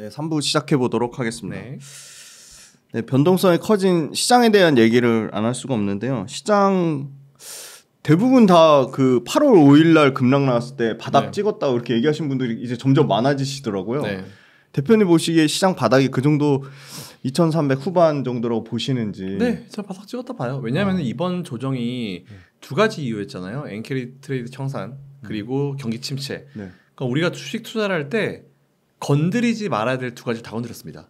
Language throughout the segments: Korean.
네, 3부 시작해 보도록 하겠습니다. 네. 네, 변동성이 커진 시장에 대한 얘기를 안 할 수가 없는데요. 시장 대부분 다 그 8월 5일 날 급락 나왔을 때 바닥 네. 찍었다고 이렇게 얘기하신 분들이 이제 점점 많아지시더라고요. 네. 대표님 보시기에 시장 바닥이 그 정도 2,300 후반 정도라고 보시는지. 네, 저 바닥 찍었다 봐요. 왜냐하면 이번 조정이 두 가지 이유였잖아요. 엔캐리 트레이드 청산 그리고 경기 침체. 네. 그러니까 우리가 주식 투자를 할 때 건드리지 말아야 될 두 가지를 다 건드렸습니다.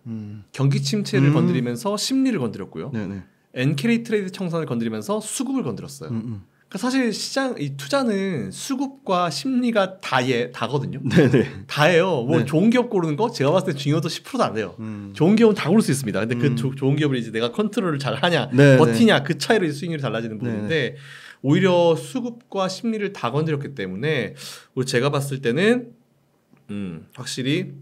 경기 침체를 건드리면서 심리를 건드렸고요. 네네. 엔캐리 트레이드 청산을 건드리면서 수급을 건드렸어요. 그러니까 사실 시장 이 투자는 수급과 심리가 다거든요. 네네. 다예요. 뭐 네. 좋은 기업 고르는 거 제가 봤을 때 중요도 10%도 안 돼요. 좋은 기업은 다 고를 수 있습니다. 근데 그 좋은 기업을 이제 내가 컨트롤을 잘 하냐, 네, 버티냐 그 차이로 수익률이 달라지는 부분인데 네. 오히려 수급과 심리를 다 건드렸기 때문에 우리 제가 봤을 때는 확실히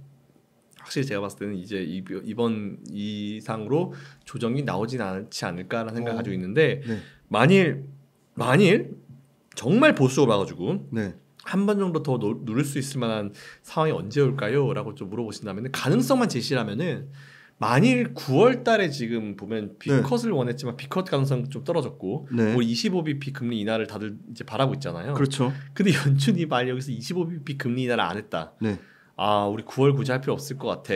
제가 봤을 때는 이제 이번 이상으로 조정이 나오진 않지 않을까라는 생각을 가지고 있는데 네. 만일 정말 보수가 봐가지고 네. 한 번 정도 더 누를 수 있을 만한 상황이 언제 올까요? 라고 좀 물어보신다면 가능성만 제시하면은 만일 9월 달에 지금 보면 B컷을 원했지만 B컷 가능성 좀 떨어졌고 네. 올 25bp 금리 인하를 다들 이제 바라고 있잖아요. 그렇죠. 근데 연준이 만약 여기서 25bp 금리 인하를 안 했다. 네. 아, 우리 9월 굳이 할 필요 없을 것 같아.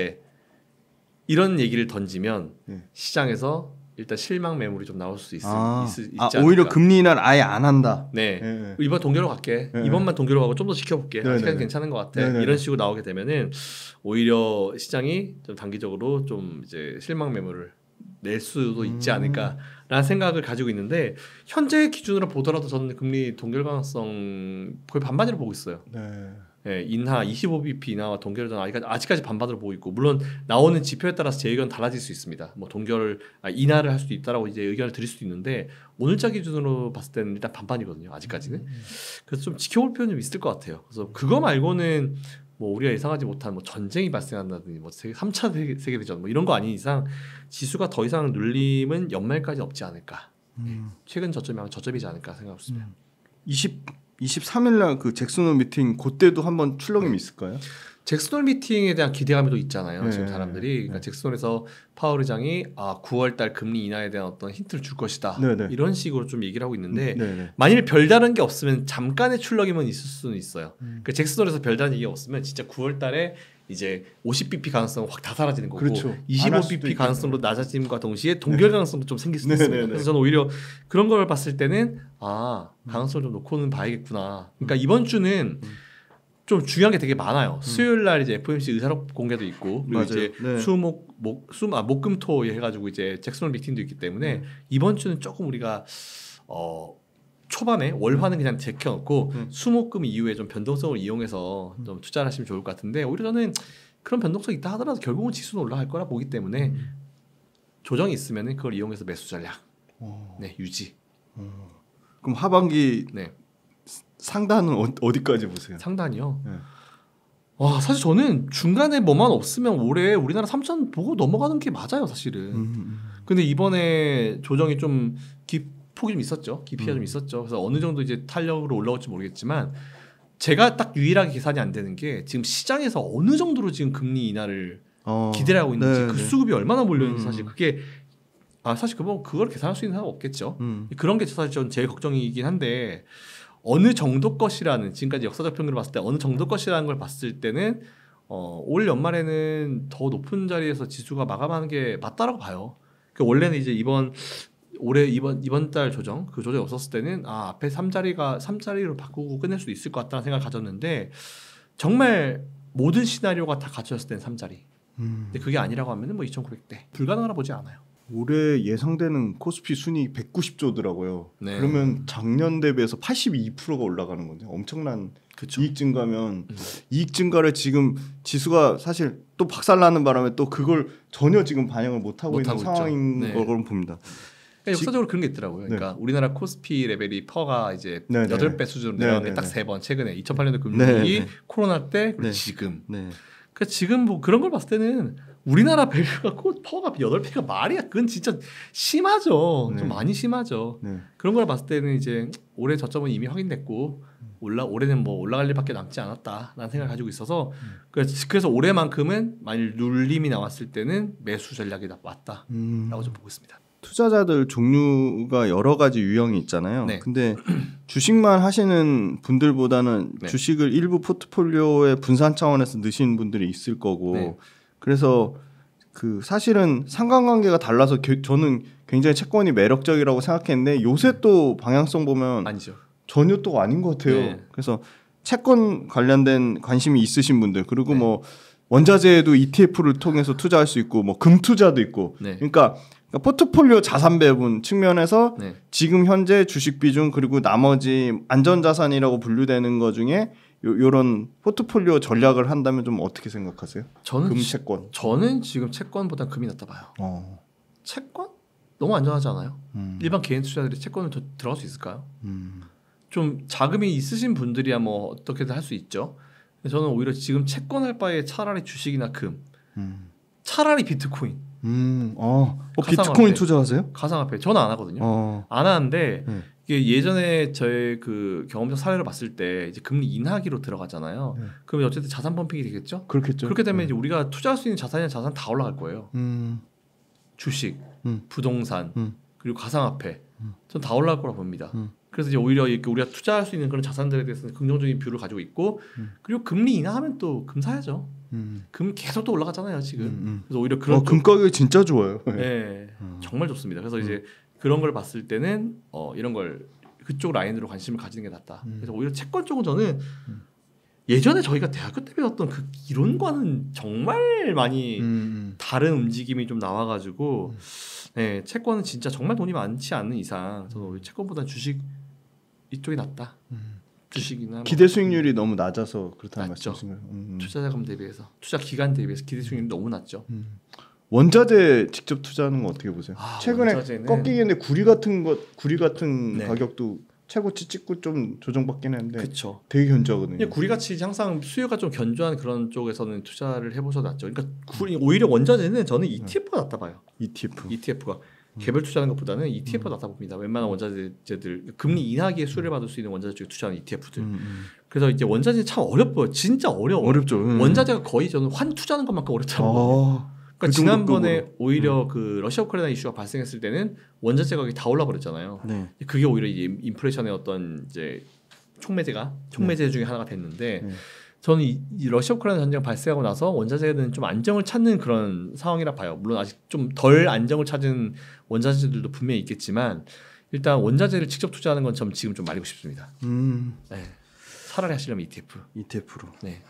이런 얘기를 던지면 네. 시장에서 일단 실망 매물이 좀 나올 수 있지 오히려 않을까. 금리 인하를 아예 안 한다. 네. 네. 이번 동결로 갈게. 네. 이번만 동결로 가고 좀 더 지켜볼게. 네. 아직까지 네. 괜찮은 것 같아. 네. 이런 식으로 나오게 되면은 오히려 시장이 좀 단기적으로 좀 이제 실망 매물을 낼 수도 있지 않을까라는 생각을 가지고 있는데 현재 기준으로 보더라도 저는 금리 동결 가능성 거의 반반으로 보고 있어요. 네. 예, 인하 25bp 인하와 동결은 아직까지 반반으로 보고 있고 물론 나오는 지표에 따라서 제 의견 달라질 수 있습니다. 뭐 인하를 할 수도 있다라고 이제 의견을 드릴 수도 있는데 오늘자 기준으로 봤을 때는 일단 반반이거든요. 아직까지는. 그래서 좀 지켜볼 필요는 좀 있을 것 같아요. 그래서 그거 말고는 뭐 우리가 예상하지 못한 뭐 전쟁이 발생한다든지 뭐 3차 세계대전 뭐 이런 거 아닌 이상 지수가 더 이상 눌림은 연말까지 없지 않을까. 최근 저점이 저점이지 않을까 생각했습니다. 23일 날 그 잭슨홀 미팅 그때도 한번 출렁임이 있을까요? 잭슨홀 미팅에 대한 기대감이 또 있잖아요. 네, 지금 사람들이 그러니까 잭슨홀에서 파월 의장이 9월달 금리 인하에 대한 어떤 힌트를 줄 것이다. 네. 이런 식으로 좀 얘기를 하고 있는데 네. 만일 별다른 게 없으면 잠깐의 출렁임은 있을 수는 있어요. 그러니까 잭슨홀에서 별다른 얘기가 없으면 진짜 9월달에 이제 50bp 가능성은 확 다 사라지는 거고 그렇죠. 25bp 가능성으로 낮아짐과 동시에 동결 가능성도 좀 생길 수도 있습니다. 그래서 저는 오히려 그런 걸 봤을 때는 가능성을 좀 놓고는 봐야겠구나. 그러니까 이번 주는 좀 중요한 게 되게 많아요. 수요일 날 이제 FOMC 의사록 공개도 있고 그리고 맞아요. 이제 네. 목금토 해가지고 이제 잭슨홀 미팅도 있기 때문에 이번 주는 조금 우리가 초반에 월화는 그냥 제껴놓고 수목금 이후에 좀 변동성을 이용해서 좀 투자를 하시면 좋을 것 같은데 오히려 저는 그런 변동성이 있다 하더라도 결국은 지수는 올라갈 거라 보기 때문에 조정이 있으면 그걸 이용해서 매수 전략 유지. 그럼 하반기 네. 상단은 어디까지 보세요? 상단이요? 네. 사실 저는 중간에 뭐만 없으면 올해 우리나라 3천 보고 넘어가는 게 맞아요 사실은. 근데 이번에 조정이 좀 폭이 좀 있었죠. 깊이가 좀 있었죠. 그래서 어느 정도 이제 탄력으로 올라올지 모르겠지만 제가 딱 유일하게 계산이 안 되는 게 지금 시장에서 어느 정도로 지금 금리 인하를 기대를 하고 있는지 그 수급이 얼마나 몰려 있는지 사실 그게 사실 그걸 계산할 수 있는 사람 없겠죠. 그런 게 사실 전 제일 걱정이긴 한데 어느 정도 것이라는 지금까지 역사적 평균을 봤을 때 어느 정도 것이라는 걸 봤을 때는 올 연말에는 더 높은 자리에서 지수가 마감하는 게 맞다라고 봐요. 그러니까 원래는 이제 올해 이번 달 조정 그 조정이 없었을 때는 앞에 3자리로 바꾸고 끝낼 수 있을 것 같다는 생각을 가졌는데 정말 모든 시나리오가 다 갖춰졌을 때는 3자리. 근데 그게 아니라고 하면은 뭐 2,900대 불가능하라 보지 않아요. 올해 예상되는 코스피 순이익 190조더라고요. 네. 그러면 작년 대비해서 82%가 올라가는 건데 엄청난 그쵸. 이익 증가면 이익 증가를 지금 지수가 사실 또 박살나는 바람에 또 그걸 전혀 지금 반영을 못하고 있는 상황인 거로 봅니다. 그러니까 역사적으로 그런 게 있더라고요. 그러니까 우리나라 코스피 레벨이 퍼가 이제 8배 수준으로 내려간 게 딱 3번 최근에 2008년도 금융위기 코로나 때 그리고 지금. 그러니까 지금 뭐 그런 걸 봤을 때는 우리나라 밸류가 퍼가 8배가 말이야. 그건 진짜 심하죠. 좀 많이 심하죠. 그런 걸 봤을 때는 이제 올해 저점은 이미 확인됐고 올해는 뭐 올라갈 일밖에 남지 않았다라는 생각을 가지고 있어서 그래서 올해만큼은 만일 눌림이 나왔을 때는 매수 전략이 맞다라고 좀 보고 있습니다. 투자자들 종류가 여러 가지 유형이 있잖아요. 네. 근데 주식만 하시는 분들보다는 네. 주식을 일부 포트폴리오에 분산 차원에서 넣으시는 분들이 있을 거고 네. 그래서 그 사실은 상관관계가 달라서 저는 굉장히 채권이 매력적이라고 생각했는데 요새 또 방향성 보면 아니죠. 전혀 또 아닌 것 같아요. 네. 그래서 채권 관련된 관심이 있으신 분들 그리고 네. 뭐 원자재도 ETF를 통해서 투자할 수 있고 뭐 금 투자도 있고 네. 그러니까 포트폴리오 자산 배분 측면에서 네. 지금 현재 주식 비중 그리고 나머지 안전자산이라고 분류되는 것 중에 요런 포트폴리오 전략을 한다면 좀 어떻게 생각하세요? 금 채권. 저는 지금 채권보다 금이 낫다 봐요. 채권? 너무 안전하지 않아요? 일반 개인 투자들이 채권을 더 들어갈 수 있을까요? 좀 자금이 있으신 분들이야 뭐 어떻게든 할 수 있죠. 저는 오히려 지금 채권 할 바에 차라리 주식이나 금, 차라리 비트코인. 비트코인 투자하세요? 가상화폐 저는 안 하거든요. 안 하는데 이게 예전에 저의 그 경험적 사례를 봤을 때 이제 금리 인하기로 들어가잖아요. 그러면 어쨌든 자산 펌핑이 되겠죠. 그렇겠죠. 그렇게 되면 이제 우리가 투자할 수 있는 자산이나 자산 다 올라갈 거예요. 주식, 부동산, 그리고 가상화폐, 전 다 올라갈 거라 봅니다. 그래서 이제 오히려 이렇게 우리가 투자할 수 있는 그런 자산들에 대해서는 긍정적인 뷰를 가지고 있고, 그리고 금리 인하하면 또 금 사야죠. 금 계속 또 올라가잖아요 지금. 그래서 오히려 그런 금 가격이 진짜 좋아요. 네, 정말 좋습니다. 그래서 이제 그런 걸 봤을 때는 이런 걸 그쪽 라인으로 관심을 가지는 게 낫다. 그래서 오히려 채권 쪽은 저는 예전에 저희가 대학교 때 배웠던 그 이론과는 정말 많이 다른 움직임이 좀 나와가지고 네, 채권은 진짜 정말 돈이 많지 않는 이상 저는 채권보다 주식 이쪽이 낫다. 주식이나 기대 수익률이 너무 낮아서 그렇다는 낮죠. 말씀이신가요? 투자자금 대비해서 투자 기간 대비해서 기대 수익률이 너무 낮죠. 원자재 직접 투자하는 건 어떻게 보세요? 최근에 원자재는... 꺾이겠는데 구리 같은 네. 가격도 최고치 찍고 좀 조정받긴 했는데 그쵸. 되게 견조하거든요. 구리같이 항상 수요가 좀 견조한 그런 쪽에서는 투자를 해보셔도 낫죠. 그러니까 오히려 원자재는 저는 ETF가 낫다 봐요. ETF가 개별 투자하는 것보다는 ETF가 낫다 봅니다. 웬만한 원자재들 금리 인하기에 수혜를 받을 수 있는 원자재 쪽에 투자하는 ETF들. 그래서 이제 원자재 참 어렵고요. 진짜 어렵죠. 원자재가 거의 저는 환 투자하는 것만큼 어렵더라고요. 그러니까 지난번에 오히려 그 러시아 우크라이나 이슈가 발생했을 때는 원자재 가격이 다 올라 버렸잖아요. 네. 그게 오히려 이제 인플레이션의 어떤 이제 촉매제 중에 하나가 됐는데 저는 이 러시아 우크라이나 전쟁 발생하고 나서 원자재는 좀 안정을 찾는 그런 상황이라 봐요. 물론 아직 좀 덜 안정을 찾은 원자재들도 분명히 있겠지만 일단 원자재를 직접 투자하는 건 전 지금 좀 말리고 싶습니다. 네. 차라리 하시려면 ETF로. 네.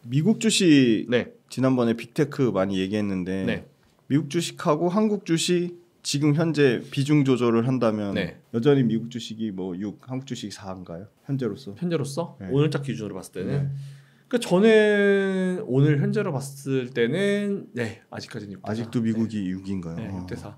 미국 주식 네. 지난번에 빅테크 많이 얘기했는데 네. 미국 주식하고 한국 주식 지금 현재 비중 조절을 한다면 네. 여전히 미국 주식이 뭐 6, 한국 주식이 4인가요? 현재로서? 네. 오늘자 기준으로 봤을 때는 그러니까 저는 오늘 현재로 봤을 때는 네 아직까지는 6대4. 아직도 미국이 6인가요? 네, 6대4.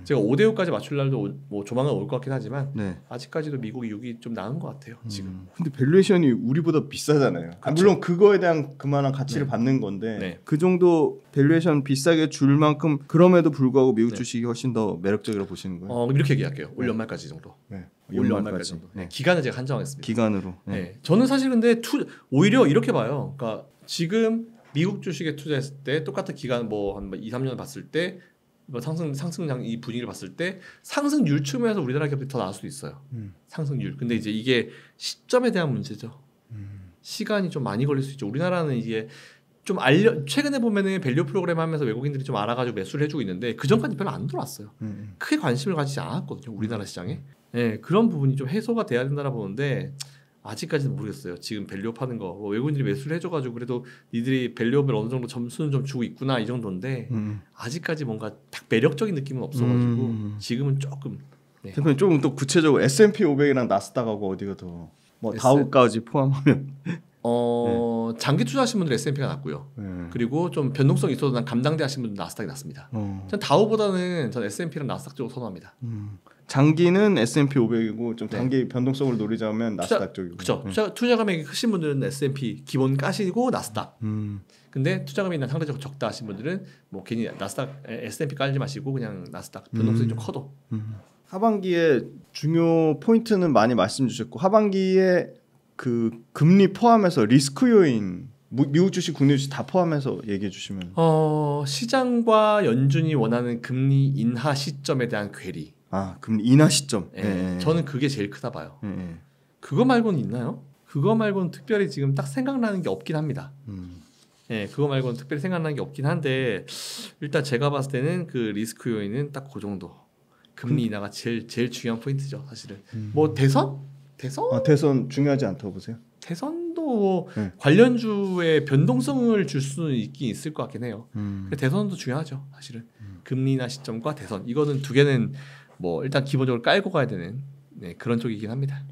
제가 5대6까지 맞출 날도 뭐 조만간 올 것 같긴 하지만 네. 아직까지도 미국이 6이 좀 나은 것 같아요 지금. 근데 밸류에이션이 우리보다 비싸잖아요. 물론 그거에 대한 그만한 가치를 받는 건데 그 정도 밸류에이션 비싸게 줄 만큼 그럼에도 불구하고 미국 주식이 훨씬 더 매력적이라고 보시는 거예요? 이렇게 얘기할게요. 올 연말까지 정도. 네. 올 연말까지 정도. 네. 기간을 제가 한정하겠습니다. 기간으로. 네. 저는 사실 근데 오히려 이렇게 봐요. 그러니까 지금 미국 주식에 투자했을 때 똑같은 기간 뭐 한 2, 3년 봤을 때 뭐 상승장 이 분위기를 봤을 때 상승률 측면에서 우리나라 기업들이 더 나을 수도 있어요. 상승률. 근데 이제 이게 시점에 대한 문제죠. 시간이 좀 많이 걸릴 수 있죠. 우리나라는 이게 좀 최근에 보면은 밸류 프로그램 하면서 외국인들이 좀 알아가지고 매수를 해주고 있는데 그 전까지 별로 안 돌았어요. 크게 관심을 가지지 않았거든요. 우리나라 시장에. 네, 그런 부분이 좀 해소가 돼야 된다라 보는데 아직까지는 모르겠어요. 지금 밸류업 하는 거 외국인들이 매수를 해줘가지고 그래도 니들이 밸류업을 어느 정도 점수는 좀 주고 있구나 이 정도인데 아직까지 뭔가 딱 매력적인 느낌은 없어가지고 지금은 조금 대표님 조금 더 구체적으로 S&P 500이랑 나스닥하고 어디가 더 뭐 다우까지 포함하면 장기 투자하신 분들 S&P가 낫고요. 그리고 좀 변동성이 있어도 난 감당대 하신 분들 나스닥이 낫습니다. 전 다우보다는 전 S&P랑 나스닥 쪽을 선호합니다. 장기는 S&P 500이고 좀 단기 변동성을 노리자면 나스닥 쪽이고. 그렇죠. 투자 금액이 크신 분들은 S&P 기본 까시고 나스닥. 근데 투자금이 상대적으로 적다 하신 분들은 뭐 괜히 나스닥 S&P 깔지 마시고 그냥 나스닥 변동성이 좀 커도. 하반기에 중요 포인트는 많이 말씀 주셨고 하반기에 그 금리 포함해서 리스크 요인 미국 주식, 국내 주식 다 포함해서 얘기해 주시면. 시장과 연준이 원하는 금리 인하 시점에 대한 괴리. 금리 인하 시점. 네. 저는 그게 제일 크다 봐요. 그거 말고는 있나요? 그거 말고는 특별히 지금 딱 생각나는 게 없긴 합니다. 네, 그거 말고는 특별히 생각나는 게 없긴 한데 일단 제가 봤을 때는 그 리스크 요인은 딱 그 정도. 금리 인하가 제일 중요한 포인트죠, 사실은. 뭐 대선? 대선 중요하지 않다고 보세요? 대선도 관련주의 변동성을 줄 수는 있긴 있을 것 같긴 해요. 대선도 중요하죠, 사실은. 금리 인하 시점과 대선 이거는 두 개는 뭐 일단 기본적으로 깔고 가야 되는 그런 쪽이긴 합니다.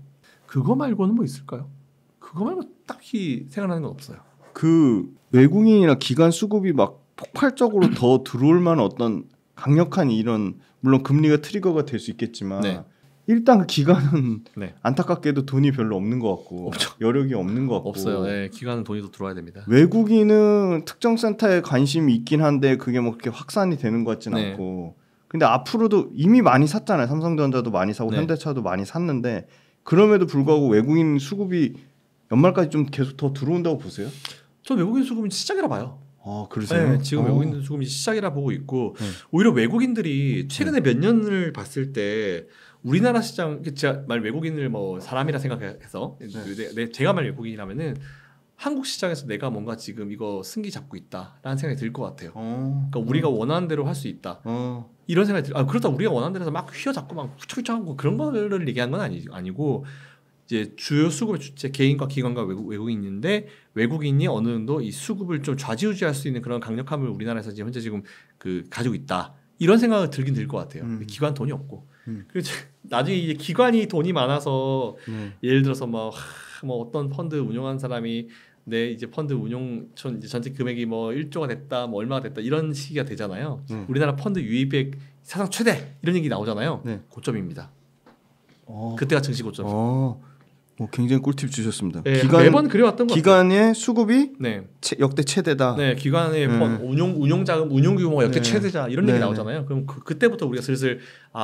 그거 말고는 뭐 있을까요? 그거 말고 딱히 생각나는 건 없어요. 그 외국인이나 기관 수급이 막 폭발적으로 더 들어올 만한 어떤 강력한 이런 물론 금리가 트리거가 될 수 있겠지만 일단 그 기관은 안타깝게도 돈이 별로 없는 것 같고 없죠. 여력이 없는 것 같고 없어요. 네, 기관은 돈이 더 들어와야 됩니다. 외국인은 특정 센터에 관심이 있긴 한데 그게 뭐 그렇게 확산이 되는 것 같진 않고 근데 앞으로도 이미 많이 샀잖아요. 삼성전자도 많이 사고 현대차도 많이 샀는데 그럼에도 불구하고 외국인 수급이 연말까지 좀 계속 더 들어온다고 보세요? 저 외국인 수급은 시작이라 봐요. 그러세요? 네, 지금 외국인 수급이 시작이라 보고 있고 오히려 외국인들이 최근에 몇 년을 봤을 때 우리나라 시장 제가 말 외국인을 뭐 사람이라 생각해서 제가 말 외국인이라면은 한국 시장에서 내가 뭔가 지금 이거 승기 잡고 있다라는 생각이 들 것 같아요. 그러니까 우리가 원하는 대로 할 수 있다. 이런 생각이 들. 그렇다 우리가 원하는 대로 막 휘어잡고 막 후청후청하고 그런 거를 얘기한 건 아니고 이제 주요 수급의 주체 개인과 기관과 외국인인데 외국인이 어느 정도 이 수급을 좀 좌지우지할 수 있는 그런 강력함을 우리나라에서 지금 현재 지금 그 가지고 있다. 이런 생각이 들긴 들 것 같아요. 기관 돈이 없고. 그래서 나중에 이제 기관이 돈이 많아서 예를 들어서 뭐 어떤 펀드 운용한 사람이 내 이제 펀드 운용 이제 전체 금액이 뭐 1조가 됐다, 뭐 얼마가 됐다 이런 시기가 되잖아요. 우리나라 펀드 유입액 사상 최대 이런 얘기 나오잖아요. 고점입니다. 그때가 증시 고점. 굉장히 꿀팁 주셨습니다. 매번 그래왔던 것 같아요. 기관의 수급이 역대 최대다. 네, 기관의 운용 자금, 운용 규모가 역대 최대자 이런 얘기 나오잖아요. 그럼 그때부터 우리가 슬슬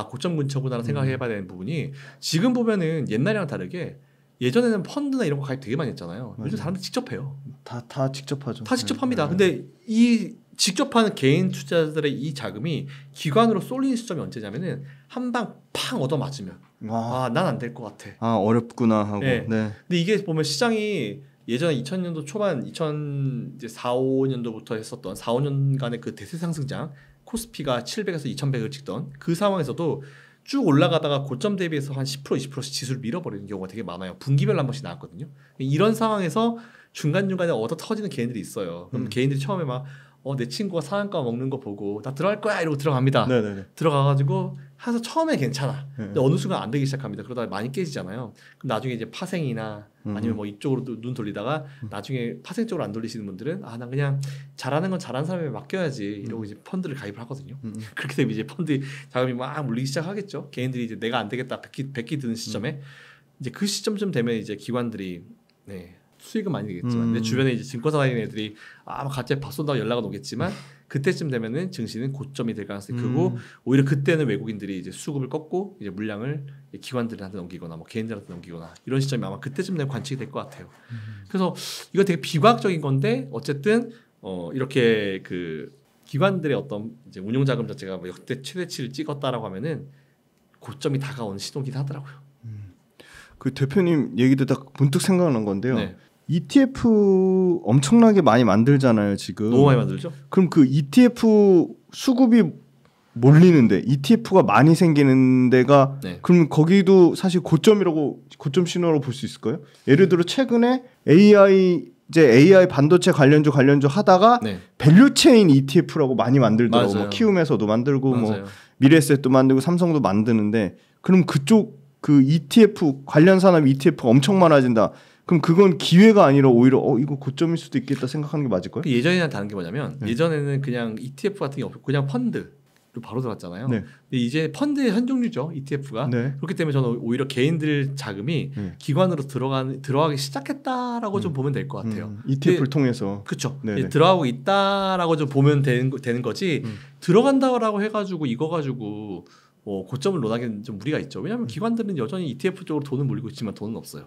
고점 근처구나 생각해봐야 되는 부분이 지금 보면은 옛날이랑 다르게 예전에는 펀드나 이런 거 가입 되게 많이 했잖아요. 요즘 사람들 직접 해요. 다 직접 하죠. 다 직접 합니다. 근데 이 직접 하는 개인 투자자들의 이 자금이 기관으로 쏠리는 시점이 언제냐면은 한 방 팡 얻어 맞으면 난 안 될 것 같아. 어렵구나 하고. 근데 이게 보면 시장이 예전에 2000년도 초반 2004, 5년도부터 했었던 4, 5년간의 그 대세 상승장 코스피가 700에서 2100을 찍던 그 상황에서도 쭉 올라가다가 고점 대비해서 한 10%, 20%씩 지수를 밀어버리는 경우가 되게 많아요. 분기별로 한 번씩 나왔거든요. 이런 상황에서 중간중간에 얻어 터지는 개인들이 있어요. 그럼 개인들이 처음에 막 내 친구가 상한가 먹는 거 보고 나 들어갈 거야 이러고 들어갑니다. 들어가가지고 해서 처음에 괜찮아. 근데 어느 순간 안 되기 시작합니다. 그러다가 많이 깨지잖아요. 그럼 나중에 이제 파생이나 아니면 뭐 이쪽으로 눈 돌리다가 나중에 파생 쪽으로 안 돌리시는 분들은 난 그냥 잘하는 건 잘하는 사람에 맡겨야지 이러고 이제 펀드를 가입을 하거든요. 그렇게 되면 이제 펀드 자금이 막 물리기 시작하겠죠. 개인들이 이제 내가 안 되겠다 백기 드는 시점에 이제 그 시점쯤 되면 이제 기관들이 수익은 많이 되겠지만 내 주변에 이제 증권사 다니는 애들이 갑자기 밥 쏜다고 연락은 오겠지만 그때쯤 되면은 증시는 고점이 될 가능성이 크고 오히려 그때는 외국인들이 이제 수급을 꺾고 이제 물량을 기관들한테 넘기거나 뭐 개인들한테 넘기거나 이런 시점이 아마 그때쯤 되면 관측이 될 것 같아요. 그래서 이거 되게 비과학적인 건데 어쨌든 이렇게 그 기관들의 어떤 이제 운용 자금 자체가 뭐 역대 최대치를 찍었다라고 하면은 고점이 다가오는 신호기도 하더라고요. 그 대표님 얘기 듣다 문득 생각난 건데요. ETF 엄청나게 많이 만들잖아요, 지금. 너무 많이 만들죠? 그럼 그 ETF 수급이 몰리는데 ETF가 많이 생기는 데가 그럼 거기도 사실 고점 신호로 볼 수 있을까요? 예를 들어 최근에 AI 반도체 관련주 하다가 밸류체인 ETF라고 많이 만들더라고. 뭐 키움에서도 만들고 뭐 미래에셋도 만들고 삼성도 만드는데 그럼 그쪽 그 ETF 관련 산업 ETF가 엄청 많아진다. 그럼 그건 기회가 아니라 오히려 이거 고점일 수도 있겠다 생각하는 게 맞을까요? 예전이랑 다른 게 뭐냐면 예전에는 그냥 ETF 같은 게 없고 그냥 펀드로 바로 들어갔잖아요. 근데 이제 펀드의 한 종류죠 ETF가. 그렇기 때문에 저는 오히려 개인들 자금이 기관으로 들어가기 시작했다라고 좀 보면 될 것 같아요. ETF를 통해서. 그렇죠. 들어가고 있다라고 좀 보면 되는 거지. 들어간다라고 해가지고 이거 가지고 고점을 논하기는 좀 무리가 있죠. 왜냐하면 기관들은 여전히 ETF 쪽으로 돈을 몰리고 있지만 돈은 없어요.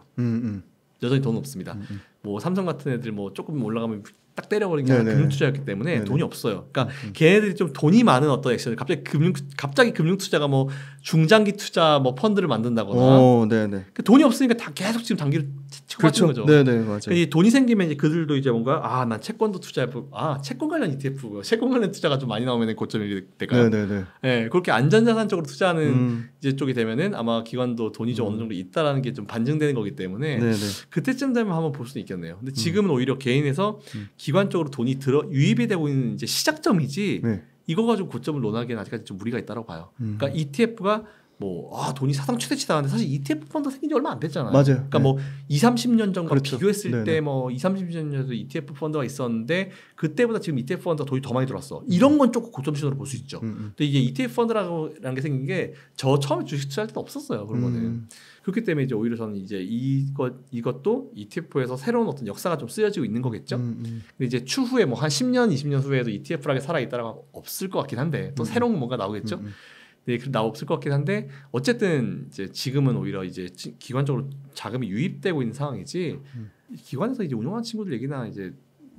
여전히 돈 없습니다. 뭐 삼성 같은 애들 뭐 조금 올라가면 딱 때려버리는 게 금융 투자였기 때문에 네네. 돈이 없어요. 그러니까 걔네들이 좀 돈이 많은 어떤 액션을 갑자기 금융 투자가 뭐 중장기 투자 뭐 펀드를 만든다거나 네네. 그 돈이 없으니까 다 계속 지금 단기를 치고 그렇죠. 거죠. 네네 맞아요. 그러니까 돈이 생기면 이제 그들도 이제 뭔가 난 채권도 투자해보고 채권 관련 ETF, 채권 관련 투자가 좀 많이 나오면 고점이 될까요? 네네네. 네, 그렇게 안전자산 쪽으로 투자하는 이제 쪽이 되면은 아마 기관도 돈이 좀 어느 정도 있다라는 게 좀 반증되는 거기 때문에 네네. 그때쯤 되면 한번 볼 수는 있겠네요. 근데 지금은 오히려 개인에서 기관 쪽으로 돈이 유입이 되고 있는 이제 시작점이지 네. 이거 가지고 고점을 논하기에는 아직까지 좀 무리가 있다고 봐요. 그러니까 ETF가 뭐 돈이 사상 최대치 나왔는데 사실 ETF 펀드 생긴 지 얼마 안 됐잖아요. 맞아요. 그러니까 네. 뭐 20-30년 전과 그렇죠. 비교했을 때 뭐 20-30년 전에도 ETF 펀드가 있었는데 그때보다 지금 ETF 펀드가 돈이 더 많이 들어왔어. 이런 건 조금 고점 신호로 볼 수 있죠. 근데 이게 ETF 펀드라는 게 생긴 게 저 처음에 주식 투자할 때도 없었어요. 그런 거는. 그렇기 때문에 이제 오히려 저는 이제 이것도 ETF에서 새로운 어떤 역사가 좀 쓰여지고 있는 거겠죠. 근데 이제 추후에 뭐 한 10년, 20년 후에도 ETF라게 살아 있다라면 없을 것 같긴 한데 또 새로운 뭔가 나오겠죠. 네, 나 없을 것 같긴 한데 어쨌든 이제 지금은 오히려 이제 기관적으로 자금이 유입되고 있는 상황이지 기관에서 이제 운영하는 친구들 얘기나 이제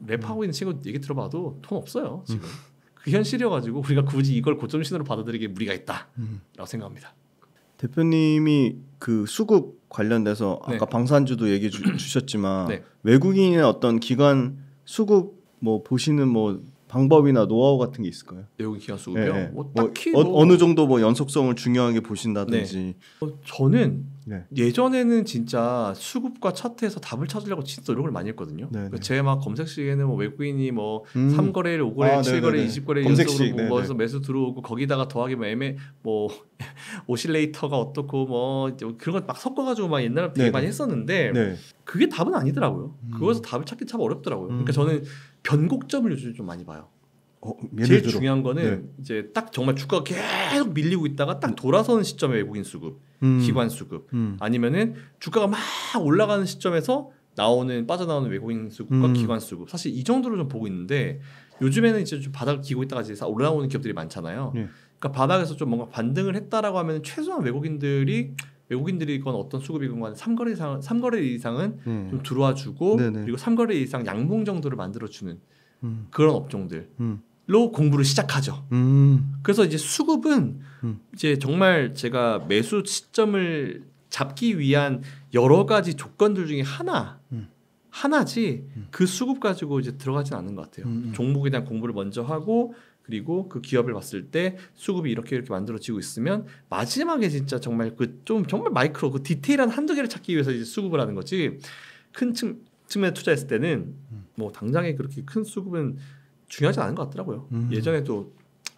랩하고 있는 친구들 얘기 들어봐도 돈 없어요 지금. 그 현실이어가지고 우리가 굳이 이걸 고점 신호로 받아들이기에 무리가 있다라고 생각합니다. 대표님이 그 수급 관련돼서 아까 방산주도 얘기해 주셨지만 네. 외국인의 어떤 기관 수급 뭐 보시는 뭐 방법이나 노하우 같은 게 있을까요? 외국인 기관 수급이요? 네. 뭐 딱히 어느 정도 뭐 연속성을 중요하게 보신다든지. 저는 예전에는 진짜 수급과 차트에서 답을 찾으려고 진짜 노력을 많이 했거든요. 그러니까 제가 막 검색 시에는 뭐 외국인이 뭐 3거래일, 5거래일, 7거래일, 20거래일 연속으로 모아서 매수 들어오고 거기다가 더하기 뭐 오실레이터가 어떻고 뭐 그런 거 막 섞어가지고 막 옛날에 되게 많이 했었는데 그게 답은 아니더라고요. 그거에서 답을 찾기 참 어렵더라고요. 그러니까 저는 변곡점을 요즘 좀 많이 봐요. 제일 중요한 거는 이제 딱 정말 주가가 계속 밀리고 있다가 딱 돌아서는 시점에 외국인 수급, 기관 수급 아니면은 주가가 막 올라가는 시점에서 빠져나오는 외국인 수급과 기관 수급 사실 이 정도로 좀 보고 있는데 요즘에는 이제 좀 바닥을 기고 있다가 이제 올라오는 기업들이 많잖아요. 그러니까 바닥에서 좀 뭔가 반등을 했다라고 하면 최소한 외국인들이건 어떤 수급이건 간에 3거래 이상은 좀 들어와주고 그리고 3거래 이상 양봉 정도를 만들어주는 그런 업종들로 공부를 시작하죠. 그래서 이제 수급은 이제 정말 제가 매수 시점을 잡기 위한 여러 가지 조건들 중에 하나지 그 수급 가지고 이제 들어가진 않는 것 같아요. 종목에 대한 공부를 먼저 하고 그리고 그 기업을 봤을 때 수급이 이렇게 만들어지고 있으면 마지막에 진짜 정말 정말 마이크로 그 디테일한 한두 개를 찾기 위해서 이제 수급을 하는 거지 큰 측면에 투자했을 때는 뭐 당장에 그렇게 큰 수급은 중요하지 않은 것 같더라고요. 예전에도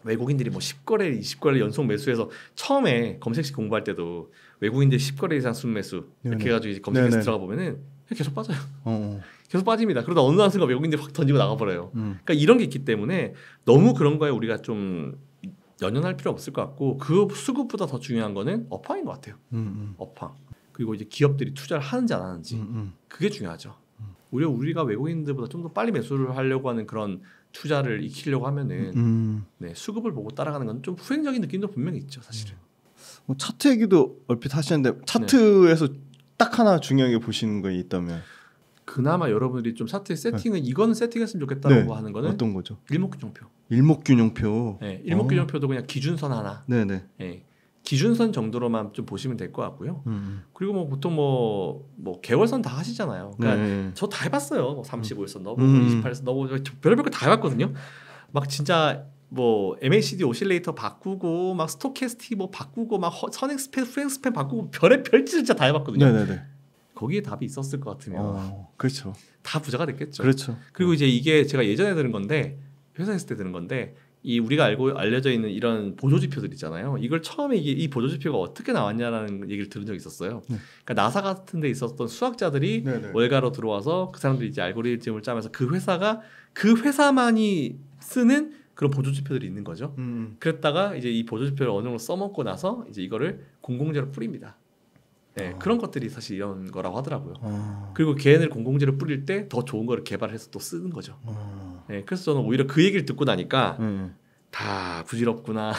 외국인들이 뭐 10거래, 20거래 연속 매수해서 처음에 검색식 공부할 때도 외국인들이 10거래 이상 순매수 이렇게 해가지고 이제 검색해서 들어가 보면은 계속 빠져요. 계속 빠집니다. 그러다 어느 순간 외국인들이 확 던지고 나가버려요. 그러니까 이런 게 있기 때문에 너무 그런 거에 우리가 좀 연연할 필요 없을 것 같고 그 수급보다 더 중요한 거는 업황인 것 같아요. 업황. 그리고 이제 기업들이 투자를 하는지 안 하는지 그게 중요하죠. 우리가 외국인들보다 좀 더 빨리 매수를 하려고 하는 그런 투자를 익히려고 하면은 수급을 보고 따라가는 건 좀 후행적인 느낌도 분명히 있죠, 사실은. 뭐 차트 얘기도 얼핏 하시는데 차트에서 딱 하나 중요하게 보시는 거 있다면 그나마 여러분들이 좀 차트의 세팅은 이거는 세팅했으면 좋겠다고 하는 거는 어떤 거죠? 일목균형표. 일목균형표. 네, 일목균형표도 그냥 기준선 하나. 네네. 네, 기준선 정도로만 좀 보시면 될 것 같고요. 그리고 뭐 보통 뭐 개월선 다 하시잖아요. 그러니까 저 다 해봤어요. 뭐 35일선 넣어보고 28일선 넣어보고 별의별 거 다 해봤거든요. 막 진짜 뭐 MACD 오실레이터 바꾸고 막 스토캐스틱 뭐 바꾸고 막 선행 스팬, 후행 스팬 바꾸고 별짓 진짜 다 해봤거든요. 네네네. 거기에 답이 있었을 것 같으면 그렇죠. 다 부자가 됐겠죠. 그렇죠. 그리고 이제 이게 제가 예전에 들은 건데 회사에 있을 때 들은 건데 이 우리가 알려져 있는 이런 보조지표들 있잖아요. 이걸 처음에 이 보조지표가 어떻게 나왔냐라는 얘기를 들은 적이 있었어요. 그러니까 나사 같은 데 있었던 수학자들이 월가로 들어와서 그 사람들이 이제 알고리즘을 짜면서 그 회사만이 쓰는 그런 보조지표들이 있는 거죠. 그랬다가 이제 이 보조지표를 어느 정도 써먹고 나서 이제 이거를 공공재로 뿌립니다. 네, 그런 것들이 사실 이런 거라고 하더라고요. 그리고 걔네들 공공재로 뿌릴 때 더 좋은 거를 개발해서 또 쓰는 거죠. 네, 그래서 저는 오히려 그 얘기를 듣고 나니까 다 부질없구나.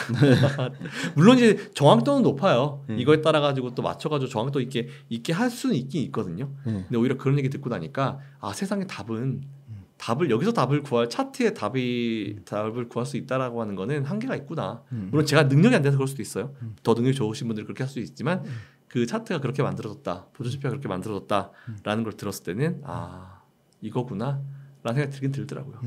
물론 이제 정확도는 높아요. 이거에 따라 가지고 또 맞춰가지고 정확도 있게 할 수는 있긴 있거든요. 근데 오히려 그런 얘기 듣고 나니까 세상의 답을 여기서 차트에 답을 구할 수 있다라고 하는 거는 한계가 있구나. 물론 제가 능력이 안 돼서 그럴 수도 있어요. 더 능력이 좋으신 분들은 그렇게 할 수 있지만 그 차트가 그렇게 만들어졌다, 보조지표가 그렇게 만들어졌다라는 걸 들었을 때는 이거구나 라는 생각이 들긴 들더라고요.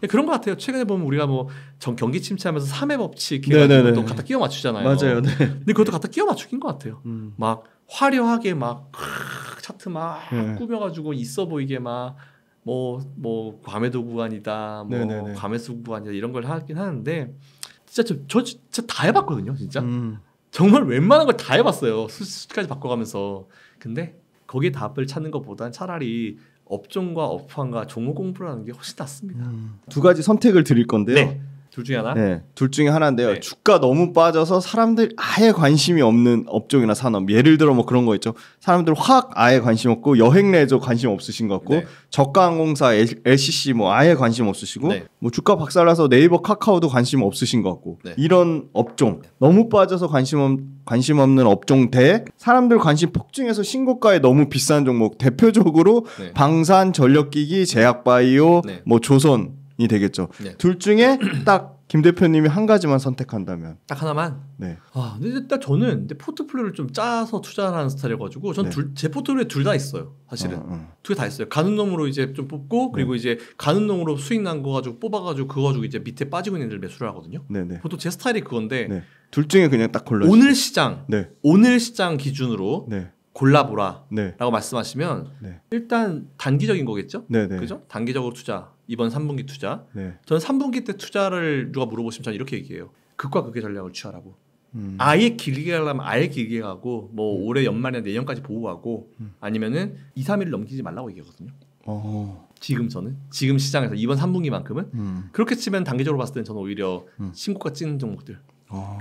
그런 것 같아요. 최근에 보면 우리가 뭐 경기 침체하면서 3회 법칙 해가지고 또 갖다 끼워 맞추잖아요. 맞아요. 네. 근데 그것도 갖다 끼워 맞추긴 것 같아요. 막 화려하게 막 차트 막 꾸며가지고 있어 보이게 막 뭐 과매도 구간이다, 뭐 과매수 구간이다 이런 걸 하긴 하는데 진짜 저 진짜 다 해봤거든요. 진짜 정말 웬만한 걸 다 해봤어요. 수까지 바꿔가면서. 근데 거기에 답을 찾는 것보단 차라리 업종과 업황과 종목 공부를 하는 게 훨씬 낫습니다. 두 가지 선택을 드릴 건데요. 네. 둘 중에 하나? 네, 둘 중에 하나인데요. 네. 주가 너무 빠져서 사람들 아예 관심이 없는 업종이나 산업, 예를 들어 뭐 그런 거 있죠. 사람들 화학 아예 관심 없고 여행 레저 관심 없으신 것 같고, 네. 저가 항공사 LCC 뭐 아예 관심 없으시고, 네. 뭐 주가 박살나서 네이버 카카오도 관심 없으신 것 같고, 네. 이런 업종 너무 빠져서 관심 없는 업종 대 사람들 관심 폭증해서 신고가에 너무 비싼 종목, 대표적으로 네. 방산, 전력기기, 제약바이오, 네. 뭐 조선이 되겠죠. 네. 둘 중에 딱 김 대표님이 한 가지만 선택한다면. 딱 하나만? 네. 근데 딱 저는 포트폴리오를 좀 짜서 투자하는 스타일이어가지고 전 제 포트폴리오에 둘 다 있어요. 사실은 두 개 다 있어요. 가는 놈으로 이제 좀 뽑고, 그리고 이제 가는 놈으로 수익 난 거 가지고 뽑아가지고 그거 가지고 이제 밑에 빠지고 있는 애들 매수를 하거든요. 네네. 보통 제 스타일이 그건데 네. 둘 중에 그냥 딱 골라. 오늘 시장 기준으로 네. 골라보라 네. 라고 말씀하시면 네. 일단 단기적인 거겠죠? 네네. 그죠? 단기적으로 투자, 이번 3분기 투자. 네. 저는 3분기 때 투자를 누가 물어보시면 저는 이렇게 얘기해요. 극과 극의 전략을 취하라고. 아예 길게 가려면 아예 길게 가고, 뭐 올해 연말이나 내년까지 보고 가고, 아니면은 2, 3일을 넘기지 말라고 얘기하거든요. 지금 시장에서 이번 3분기만큼은 그렇게 치면 단기적으로 봤을 때는 저는 오히려 신고가 찍는 종목들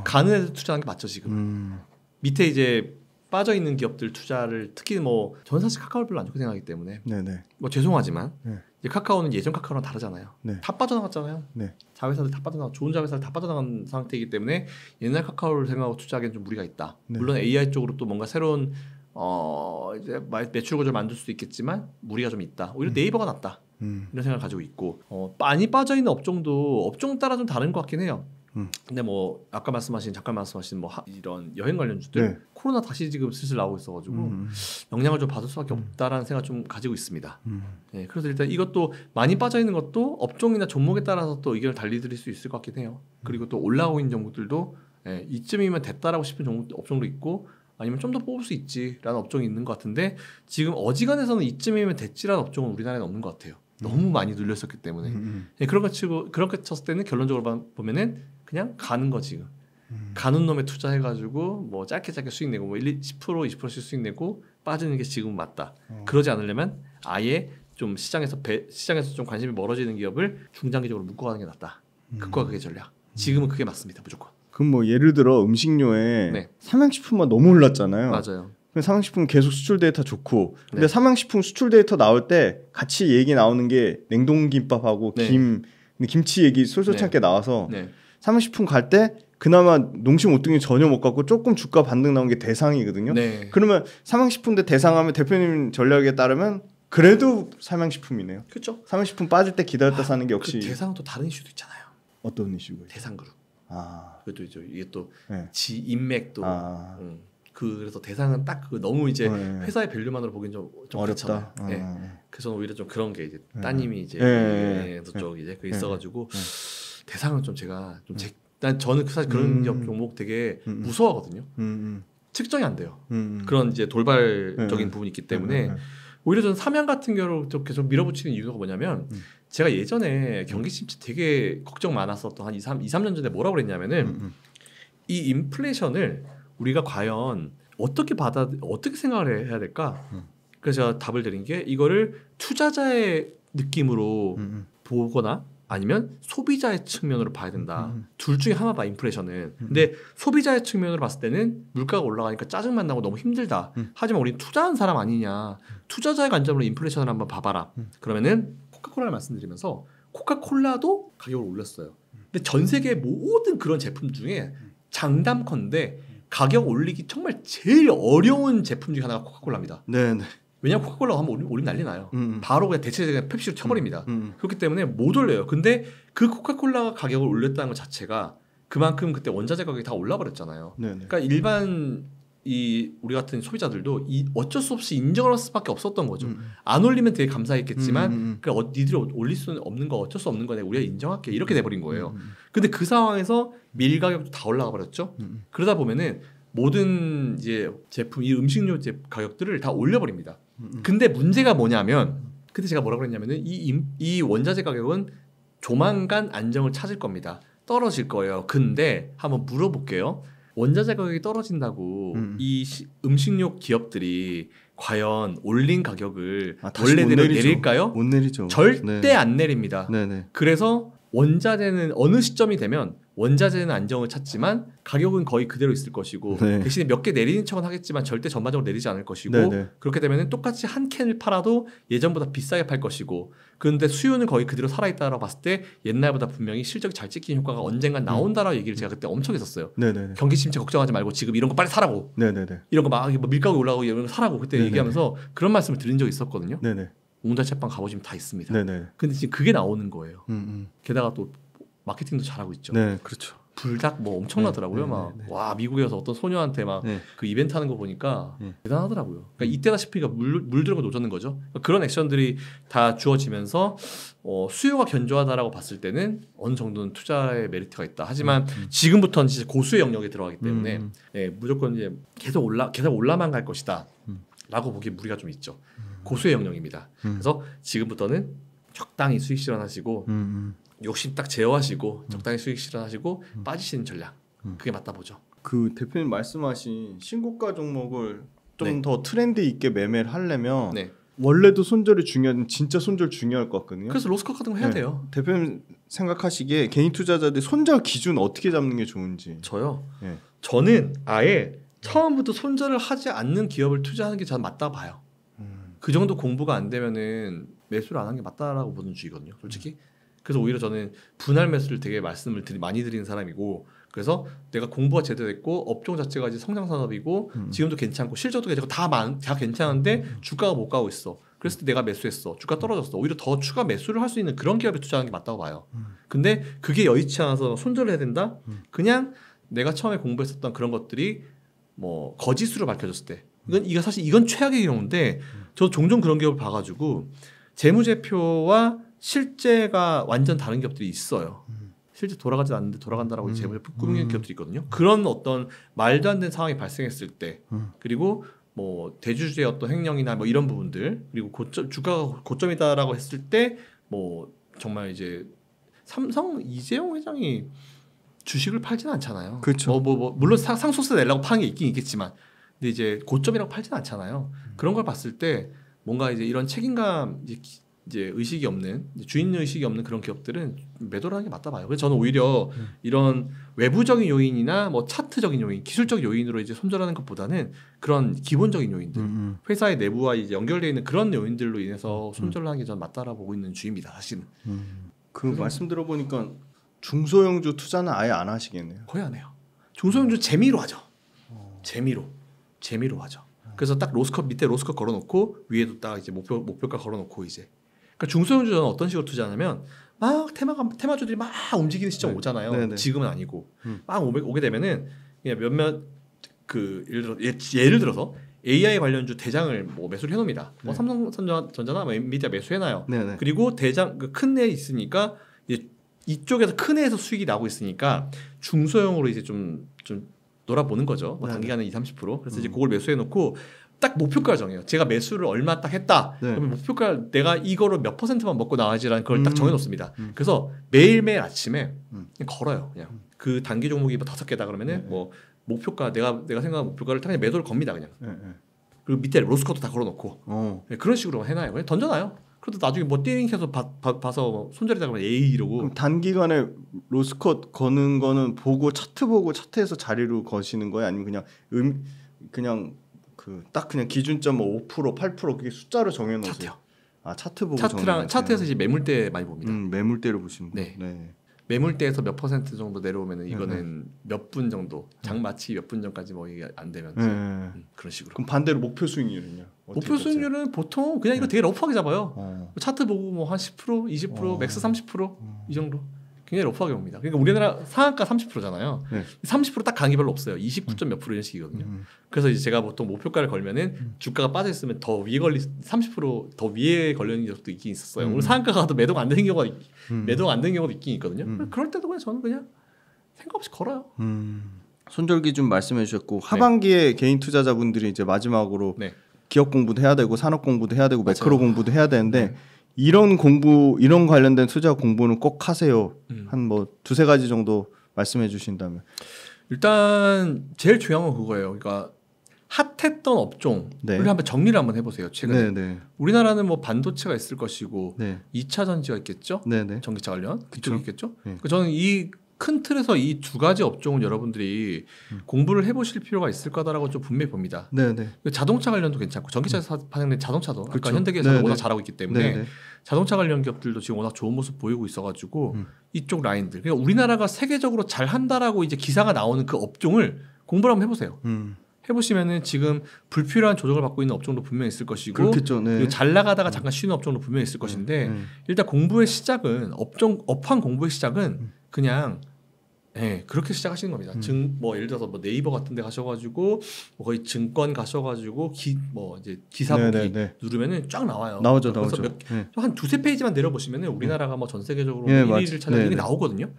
가는 애들 투자하는 게 맞죠. 지금 밑에 이제 빠져 있는 기업들 투자를, 특히 뭐 저는 사실 카카오를 별로 안 좋게 생각하기 때문에 네네. 뭐 죄송하지만 네. 이제 카카오는 예전 카카오랑 다르잖아요. 네. 다 빠져나갔잖아요. 네. 자회사들 다 빠져나가, 좋은 자회사들 다 빠져나간 상태이기 때문에 옛날 카카오를 생각하고 투자하기엔 좀 무리가 있다. 네. 물론 AI 쪽으로 또 뭔가 새로운 이제 매출 구조를 만들 수도 있겠지만 무리가 좀 있다. 오히려 네이버가 낫다. 이런 생각을 가지고 있고, 많이 빠져 있는 업종도 업종 따라 좀 다른 것 같긴 해요. 근데 뭐 아까 잠깐 말씀하신 뭐 이런 여행 관련주들 네. 코로나 다시 지금 슬슬 나오고 있어가지고 영향을 좀 받을 수밖에 없다라는 생각 좀 가지고 있습니다. 네, 그래서 일단 이것도 많이 빠져 있는 것도 업종이나 종목에 따라서 또 의견을 달리 드릴 수 있을 것 같긴 해요. 그리고 또 올라오고 있는 종목들도 이쯤이면 됐다라고 싶은 업종도 있고, 아니면 좀 더 뽑을 수 있지라는 업종이 있는 것 같은데, 지금 어지간해서는 이쯤이면 됐지라는 업종은 우리나라에 없는 것 같아요. 너무 많이 눌렸었기 때문에. 그런 거 쳤을 때는 결론적으로 보면은 그냥 가는 거, 지금 가는 놈에 투자해가지고 뭐 짧게 수익 내고 뭐 10% 20%씩 수익 내고 빠지는 게 지금 맞다. 그러지 않으려면 아예 좀 시장에서 좀 관심이 멀어지는 기업을 중장기적으로 묶어가는 게 낫다. 극과 극의 전략. 지금은 그게 맞습니다. 무조건. 그럼 뭐 예를 들어 음식료에 네. 삼양식품만 너무 올랐잖아요. 맞아요. 삼양식품 계속 수출 데이터 좋고, 근데 네. 삼양식품 수출 데이터 나올 때 같이 얘기 나오는 게 냉동김밥하고 네. 김치 얘기 솔솔찮게 네. 나와서 네. 삼양식품 갈 때 그나마 농심 오뚜기 전혀 못 갖고 조금 주가 반등 나온 게 대상이거든요. 네. 그러면 삼양식품 대 대상하면 대표님 전략에 따르면 그래도 삼양식품이네요. 그렇죠. 삼양식품 빠질 때 기다렸다 사는 게 역시. 그 대상은 또 다른 이슈도 있잖아요. 어떤 이슈고요? 대상그룹. 그것도 있죠. 이게 또 네. 인맥도. 그래서 대상은 딱 너무 이제 회사의 밸류만으로 보기엔 좀 어렵다. 네. 그래서 오히려 좀 그런 게 이제 따님이 이제 저쪽 이제 그 있어가지고 대상은 좀 제가 좀 저는 사실 그런 종목 되게 무서워하거든요. 측정이 안 돼요. 그런 이제 돌발적인 부분이 있기 때문에 오히려 저는 삼양 같은 경우로 계속 밀어붙이는 이유가 뭐냐면, 제가 예전에 경기 침체 되게 걱정 많았었던 한 2, 3년 전에 뭐라고 그랬냐면은 이 인플레이션을 우리가 과연 어떻게 생각을 해야 될까? 그래서 제가 답을 드린 게, 이거를 투자자의 느낌으로 보거나 아니면 소비자의 측면으로 봐야 된다. 둘 중에 하나다, 인플레이션은. 근데 소비자의 측면으로 봤을 때는 물가가 올라가니까 짜증만 나고 너무 힘들다. 하지만 우린 투자한 사람 아니냐. 투자자의 관점으로 인플레이션을 한번 봐봐라. 그러면은 코카콜라를 말씀드리면서, 코카콜라도 가격을 올렸어요. 근데 전 세계 모든 그런 제품 중에 장담컨대 가격 올리기 정말 제일 어려운 제품 중에 하나가 코카콜라입니다. 네네. 왜냐하면 코카콜라가 한번 올리면 난리 나요. 바로 그냥 대체제가 펩시로 쳐버립니다. 그렇기 때문에 못 올려요. 근데 그 코카콜라가 가격을 올렸다는 것 자체가 그만큼 그때 원자재 가격이 다 올라버렸잖아요. 네네. 그러니까 일반 우리 같은 소비자들도 어쩔 수 없이 인정을 할 수밖에 없었던 거죠. 안 올리면 되게 감사했겠지만 니들이 올릴 수는 없는 거 어쩔 수 없는 거네. 우리가 인정할게. 이렇게 돼버린 거예요. 근데 그 상황에서 밀 가격도 다 올라가 버렸죠. 그러다 보면은 모든 이제 제품, 이 음식료 가격들을 다 올려버립니다. 근데 문제가 뭐냐면 그때 제가 뭐라고 그랬냐면은 이 원자재 가격은 조만간 안정을 찾을 겁니다. 떨어질 거예요. 근데 한번 물어볼게요. 원자재 가격이 떨어진다고 이 음식료 기업들이 과연 올린 가격을 원래대로 내릴까요? 못 내리죠. 절대 네. 안 내립니다. 네네. 그래서 원자재는 어느 시점이 되면 원자재는 안정을 찾지만 가격은 거의 그대로 있을 것이고 네. 대신에 몇 개 내리는 척은 하겠지만 절대 전반적으로 내리지 않을 것이고 네네. 그렇게 되면 똑같이 한 캔을 팔아도 예전보다 비싸게 팔 것이고 그런데 수요는 거의 그대로 살아있다라고 봤을 때 옛날보다 분명히 실적이 잘 찍히는 효과가 언젠간 나온다라고 얘기를 제가 그때 엄청 했었어요. 네네. 경기 침체 걱정하지 말고 지금 이런 거 빨리 사라고. 네네네. 이런 거 막 밀가루 올라가고 이런 거 사라고 그때 네네네. 얘기하면서 그런 말씀을 드린 적이 있었거든요. 네네. 옹달 채빵 가보시면 다 있습니다. 네네. 근데 지금 그게 나오는 거예요. 음. 게다가 또 마케팅도 잘하고 있죠. 네, 그렇죠. 불닭 뭐 엄청나더라고요. 네, 막 네, 네. 와 미국에서 어떤 소녀한테 막 그 이벤트 하는 거 보니까 대단하더라고요. 그러니까 이때다시피 물 들어가 놓쳤는 거죠. 그러니까 그런 액션들이 다 주어지면서 수요가 견조하다라고 봤을 때는 어느 정도는 투자의 메리트가 있다. 하지만 지금부터는 진짜 고수의 영역에 들어가기 때문에 무조건 이제 계속 올라만 갈 것이다. 라고 보기에 무리가 좀 있죠. 고수의 영역입니다. 그래서 지금부터는 적당히 수익 실현하시고 욕심 딱 제어하시고 적당히 수익 실현하시고 빠지시는 전략 그게 맞다 보죠. 그 대표님 말씀하신 신고가 종목을 좀 더 트렌드 있게 매매를 하려면 원래도 손절이 중요한 진짜 손절 중요할 것 같거든요. 그래서 로스컷 같은 거 해야 돼요. 대표님 생각하시기에 개인 투자자들 손절 기준 어떻게 잡는 게 좋은지. 저요. 저는 아예 처음부터 손절을 하지 않는 기업을 투자하는 게 저는 맞다 봐요. 그 정도 공부가 안 되면은 매수를 안 하는 게 맞다라고 보는 주의거든요. 솔직히. 그래서 오히려 저는 분할 매수를 되게 말씀을 많이 드리는 사람이고 그래서 내가 공부가 제대로 됐고 업종 자체가 이제 성장 산업이고 지금도 괜찮고 실적도 괜찮고 다 괜찮은데 주가가 못 가고 있어. 그랬을 때 내가 매수했어. 주가 떨어졌어. 오히려 더 추가 매수를 할 수 있는 그런 기업에 투자하는 게 맞다고 봐요. 근데 그게 여의치 않아서 손절을 해야 된다? 그냥 내가 처음에 공부했었던 그런 것들이 뭐 거짓으로 밝혀졌을 때 이건 최악의 경우인데 저 종종 그런 기업을 봐가지고 재무제표와 실제가 완전 다른 기업들이 있어요. 실제 돌아가지 않는데 돌아간다라고 재무제표 꾸미는 기업들이 있거든요. 그런 어떤 말도 안 되는 상황이 발생했을 때 그리고 뭐 대주주의 어떤 횡령이나 뭐 이런 부분들 그리고 주가가 고점이다라고 했을 때 뭐 정말 이제 삼성 이재용 회장이 주식을 팔지는 않잖아요. 그렇죠. 물론 상속세 내려고 파는 게 있긴 있겠지만 근데 이제 고점이라고 팔지는 않잖아요. 그런 걸 봤을 때 뭔가 이제 이런 책임감 이제 의식이 없는 주인 의식이 없는 그런 기업들은 매도를 하는 게 맞다 봐요. 그래서 저는 오히려 이런 외부적인 요인이나 뭐 차트적인 요인, 기술적 요인으로 이제 손절하는 것보다는 그런 기본적인 요인들, 회사의 내부와 이제 연결되어 있는 그런 요인들로 인해서 손절을 하는 게 저는 맞다라고 보고 있는 주의입니다. 사실은. 그 말씀 들어보니까 중소형주 투자는 아예 안 하시겠네요. 거의 안 해요. 중소형주 재미로 하죠. 재미로 하죠. 그래서 딱 로스컷 밑에 로스컷 걸어놓고 위에도 딱 이제 목표가 걸어놓고 이제. 그러니까 중소형주는 어떤 식으로 투자하냐면 막 테마주들이 막 움직이는 시점 오잖아요. 네네. 지금은 아니고 막 오게 되면은 그냥 몇몇 그 예를 들어서 AI 관련주 대장을 뭐 매수를 해놓습니다. 뭐 삼성전자나 뭐 엔비디아 매수해놔요. 네네. 그리고 대장 그 큰 애 있으니까 이쪽에서 큰 애에서 수익이 나고 있으니까 중소형으로 이제 좀 놀아보는 거죠. 뭐 단기간에 20-30%. 그래서 이제 그걸 매수해놓고 딱 목표가 정해요. 제가 매수를 얼마 딱 했다. 그러면 목표가 내가 이거로 몇 %만 먹고 나가지라는 걸 딱 정해놓습니다. 그래서 매일매일 아침에 그냥 걸어요. 그냥 그 단기 종목이 뭐 5개다 그러면은 뭐 목표가 내가 생각한 목표가를 딱 그냥 매도를 겁니다. 그냥. 그리고 밑에 로스컷도 다 걸어놓고 그런 식으로 해놔요. 그냥 던져놔요. 그래도 나중에 뭐 띠링해서 봐서 손절이다 그러면 에이 이러고. 그럼 단기간에 로스컷 거는 거는 보고 차트에서 자리로 거시는 거예요? 아니면 그냥 그 딱 그냥 기준점 5% 8% 그게 숫자로 정해놓으세요? 차트요. 아 차트 보고 차트에서 이제 매물대 많이 봅니다. 매물대를 보시는 거. 네. 매물대에서 몇 퍼센트 정도 내려오면은 이거는 몇 분 정도 장마치 몇 분 전까지 뭐 이게 안 되면 그런 식으로. 그럼 반대로 목표 수익률은요? 목표 수익률은 보통 그냥 이거 되게 러프하게 잡아요. 차트 보고 뭐 한 10%, 20%, 맥스 30% 이 정도. 굉장히 러프하게 봅니다. 그러니까 우리나라 상한가 30%잖아요. 30% 딱 가는 게 별로 없어요. 29점 몇 프로 이런 식이거든요. 그래서 이제 제가 보통 목표가를 걸면은 주가가 빠져 있으면 더 위에 30% 위에 걸리는 적도 있긴 있었어요. 오늘 상한가가 가도 매도가 안 되는 경우가 매도가 안 되는 경우도 있긴 있거든요. 그럴 때도 그냥 저는 그냥 생각 없이 걸어요. 손절기 좀 말씀해 주셨고 하반기에 개인 투자자분들이 이제 마지막으로 기업 공부도 해야 되고 산업 공부도 해야 되고 매크로 공부도 해야 되는데 이런 관련된 투자 공부는 꼭 하세요. 한 뭐 두세 가지 정도 말씀해 주신다면. 일단 제일 중요한 건 그거예요. 그러니까 핫했던 업종을 한번 정리를 한번 해보세요. 최근에 우리나라는 뭐 반도체가 있을 것이고 2차 전지가 있겠죠. 전기차 관련 그쪽이 있겠죠. 저는 이 큰 틀에서 이 두 가지 업종은 여러분들이 공부를 해보실 필요가 있을 거다라고 좀 분명히 봅니다. 자동차 관련도 괜찮고 전기차에서 발생된 자동차도 아까 현대기아에서 워낙 잘하고 있기 때문에 자동차 관련 기업들도 지금 워낙 좋은 모습 보이고 있어가지고 이쪽 라인들. 그러니까 우리나라가 세계적으로 잘 한다라고 이제 기사가 나오는 그 업종을 공부를 한번 해보세요. 해보시면은 지금 불필요한 조정을 받고 있는 업종도 분명히 있을 것이고 그리고 잘 나가다가 잠깐 쉬는 업종도 분명히 있을 것인데 일단 공부의 시작은 업황 공부의 시작은 그냥 그렇게 시작하시는 겁니다. 뭐 예를 들어서 뭐 네이버 같은 데 가셔가지고 뭐 거의 증권 가셔가지고 뭐 이제 기사 보기 누르면은 쫙 나와요. 나오죠. 한 두세 페이지만 내려보시면은 우리나라가 뭐 전 세계적으로 1위를 차지하는 게 나오거든요.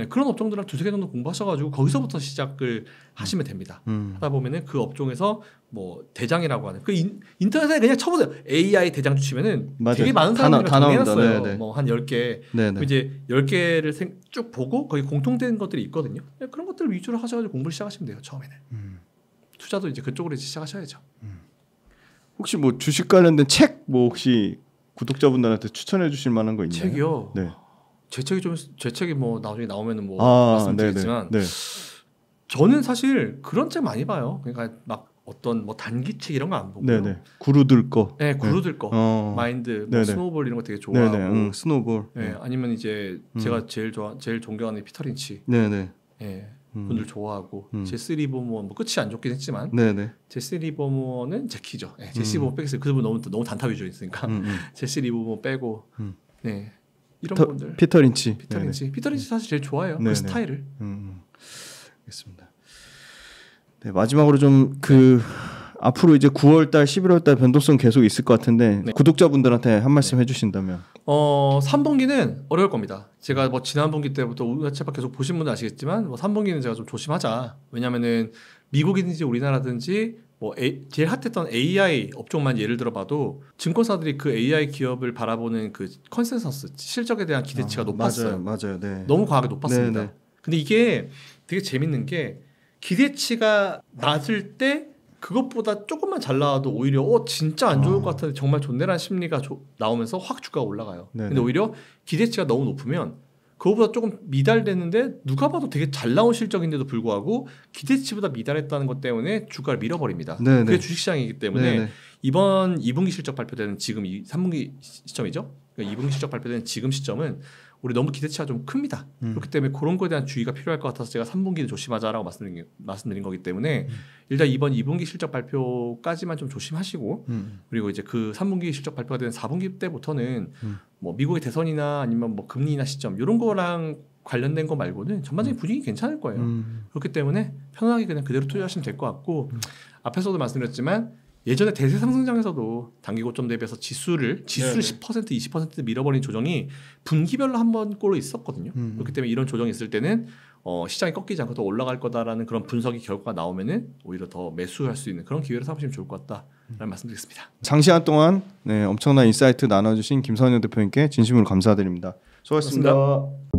그런 업종들을 두세 개 정도 공부하셔가지고 거기서부터 시작을 하시면 됩니다. 하다 보면은 그 업종에서 뭐 대장이라고 하는 그 인터넷에 그냥 쳐보세요. AI 대장 치면은 되게 많은 사람들이 정해놨어요. 뭐 한 10개. 이제 10개를 쭉 보고 거기 공통된 것들이 있거든요. 그런 것들을 위주로 하셔가지고 공부를 시작하시면 돼요. 처음에는. 투자도 이제 그쪽으로 이제 시작하셔야죠. 혹시 뭐 주식 관련된 책 뭐 혹시 구독자분들한테 추천해 주실 만한 거 있나요? 책이요? 제 책이 뭐 나중에 나오면은 뭐 말씀드리지만 저는 사실 그런 책 많이 봐요. 그러니까 막 어떤 뭐 단기책 이런 거 안 보고요. 구루들 거. 구루들 거. 마인드, 뭐 스노우볼 이런 거 되게 좋아하고. 스노우볼. 아니면 이제 제가 제일 존경하는 피터 린치. 분들 좋아하고 제시 리버모 뭐 끝이 안 좋긴 했지만 제시 리버모는 제키죠. 제시 리버모 빼겠어요. 그분 너무 단타 위주로 있으니까 제시 리버모 빼고 이런 분들 피터 린치 사실 제일 좋아해요. 그 스타일을. 알겠습니다. 마지막으로 좀 앞으로 이제 9월달, 11월달 변동성 계속 있을 것 같은데 구독자분들한테 한 말씀 해주신다면. 3분기는 어려울 겁니다. 제가 뭐 지난 분기 때부터 우리나라 계속 보신 분들 아시겠지만 뭐 3분기는 제가 좀 조심하자. 왜냐면은 미국이든지 우리나라든지 뭐 제일 핫했던 AI 업종만 예를 들어봐도 증권사들이 그 AI 기업을 바라보는 그 컨센서스 실적에 대한 기대치가 높았어요. 맞아요. 너무 과하게 높았습니다. 근데 이게 되게 재밌는 게 기대치가 낮을 때 그것보다 조금만 잘 나와도 오히려 진짜 안 좋을 것 같은데 정말 좋네라는 심리가 나오면서 확 주가가 올라가요. 근데 오히려 기대치가 너무 높으면 그거보다 조금 미달됐는데 누가 봐도 되게 잘 나온 실적인데도 불구하고 기대치보다 미달했다는 것 때문에 주가를 밀어버립니다. 그게 주식시장이기 때문에 이번 2분기 실적 발표되는 지금 3분기 시점이죠. 그러니까 2분기 실적 발표되는 지금 시점은 우리 너무 기대치가 좀 큽니다. 그렇기 때문에 그런 거에 대한 주의가 필요할 것 같아서 제가 3분기는 조심하자라고 말씀드린 거기 때문에 일단 이번 2분기 실적 발표까지만 좀 조심하시고 그리고 이제 그 3분기 실적 발표가 되는 4분기 때부터는 뭐 미국의 대선이나 아니면 뭐 금리나 시점 이런 거랑 관련된 거 말고는 전반적인 분위기 괜찮을 거예요. 그렇기 때문에 편하게 그냥 그대로 투자하시면 될 것 같고 앞에서도 말씀드렸지만 예전에 대세 상승장에서도 단기 고점 대비해서 지수를 10% 20% 밀어버린 조정이 분기별로 한 번 꼴로 있었거든요. 그렇기 때문에 이런 조정이 있을 때는 시장이 꺾이지 않고 더 올라갈 거다라는 그런 분석이 결과가 나오면은 오히려 더 매수할 수 있는 그런 기회를 삼으시면 좋을 것 같다라는 말씀드리겠습니다. 장시간 동안 엄청난 인사이트 나눠주신 김선영 대표님께 진심으로 감사드립니다. 수고하셨습니다. 고맙습니다.